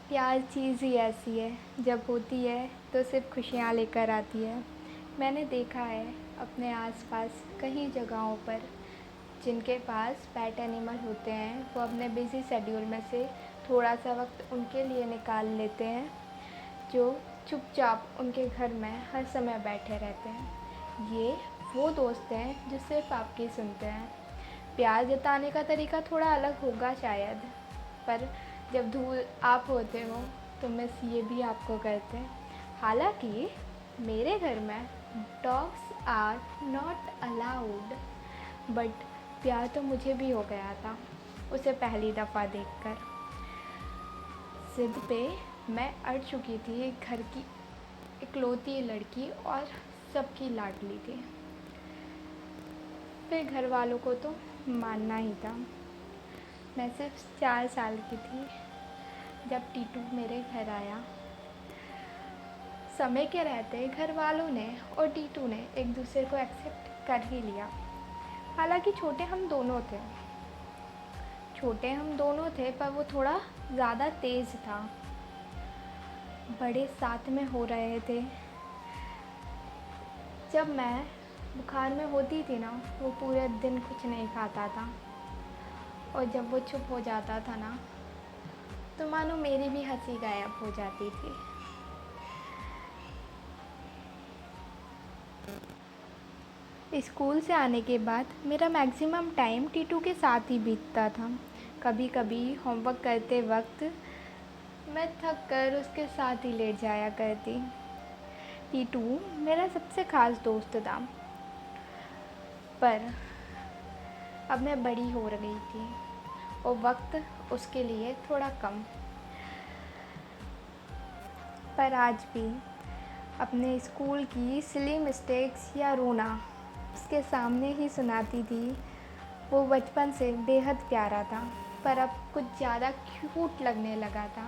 प्यार चीज़ ही ऐसी है, जब होती है तो सिर्फ खुशियाँ लेकर आती है। मैंने देखा है अपने आसपास कई जगहों पर जिनके पास पेट एनिमल होते हैं, वो अपने बिज़ी शेड्यूल में से थोड़ा सा वक्त उनके लिए निकाल लेते हैं, जो चुपचाप उनके घर में हर समय बैठे रहते हैं। ये वो दोस्त हैं जो सिर्फ आपकी सुनते हैं। प्यार जताने का तरीका थोड़ा अलग होगा शायद, पर जब दूर आप होते हो तो मिस ये भी आपको करते हैं। हालांकि मेरे घर में dogs are not allowed, but प्यार तो मुझे भी हो गया था उसे पहली दफ़ा देखकर। जिद पे मैं अड़ चुकी थी, घर की इकलौती लड़की और सबकी लाडली थी। फिर घर वालों को तो मानना ही था। मैं सिर्फ 4 साल की थी जब टीटू मेरे घर आया। समय के रहते घर वालों ने और टीटू ने एक दूसरे को एक्सेप्ट कर ही लिया। हालांकि छोटे हम दोनों थे, पर वो थोड़ा ज़्यादा तेज़ था। बड़े साथ में हो रहे थे। जब मैं बुखार में होती थी ना, वो पूरे दिन कुछ नहीं खाता था, और जब वो चुप हो जाता था ना, तो मानो मेरी भी हंसी गायब हो जाती थी। स्कूल से आने के बाद मेरा मैक्सिमम टाइम टीटू के साथ ही बीतता था। कभी कभी होमवर्क करते वक्त मैं थक कर उसके साथ ही लेट जाया करती। टीटू मेरा सबसे ख़ास दोस्त था, पर अब मैं बड़ी हो रही थी और वक्त उसके लिए थोड़ा कम। पर आज भी अपने स्कूल की सिली मिस्टेक्स या रोना उसके सामने ही सुनाती थी। वो बचपन से बेहद प्यारा था, पर अब कुछ ज़्यादा क्यूट लगने लगा था।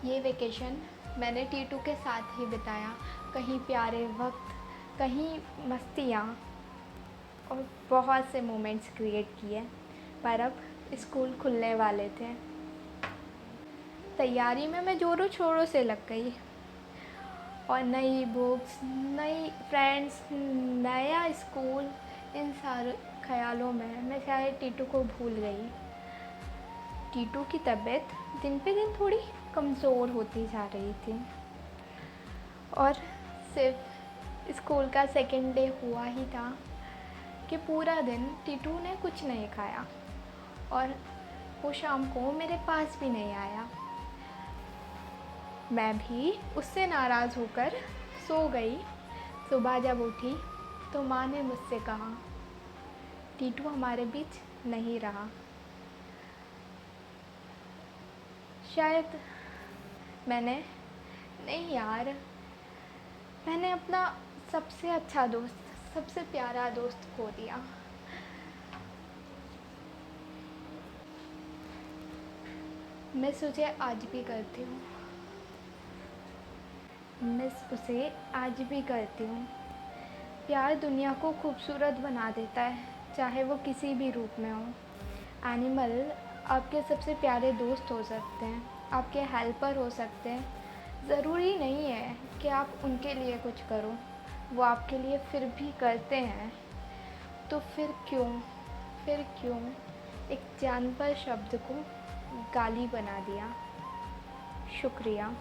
ये वेकेशन मैंने टीटू के साथ ही बिताया। कहीं प्यारे वक्त, कहीं मस्तियाँ, और बहुत से मोमेंट्स क्रिएट किए। पर अब स्कूल खुलने वाले थे। तैयारी में मैं ज़ोरों शोरों से लग गई, और नई बुक्स, नई फ्रेंड्स, नया स्कूल, इन सारे ख़यालों में मैं शायद टीटू को भूल गई। टीटू की तबीयत दिन पे दिन थोड़ी कमज़ोर होती जा रही थी, और सिर्फ स्कूल का सेकेंड डे हुआ ही था कि पूरा दिन टीटू ने कुछ नहीं खाया, और वो शाम को मेरे पास भी नहीं आया। मैं भी उससे नाराज़ होकर सो गई। सुबह जब उठी तो माँ ने मुझसे कहा, टीटू हमारे बीच नहीं रहा। शायद मैंने नहीं यार, मैंने अपना सबसे अच्छा दोस्त, सबसे प्यारा दोस्त खो दिया। मिस उसे आज भी करती हूँ। प्यार दुनिया को खूबसूरत बना देता है, चाहे वो किसी भी रूप में हो। एनिमल आपके सबसे प्यारे दोस्त हो सकते हैं, आपके हेल्पर हो सकते हैं। ज़रूरी नहीं है कि आप उनके लिए कुछ करो, वो आपके लिए फिर भी करते हैं। तो फिर क्यों एक जानवर शब्द को गाली बना दिया। शुक्रिया।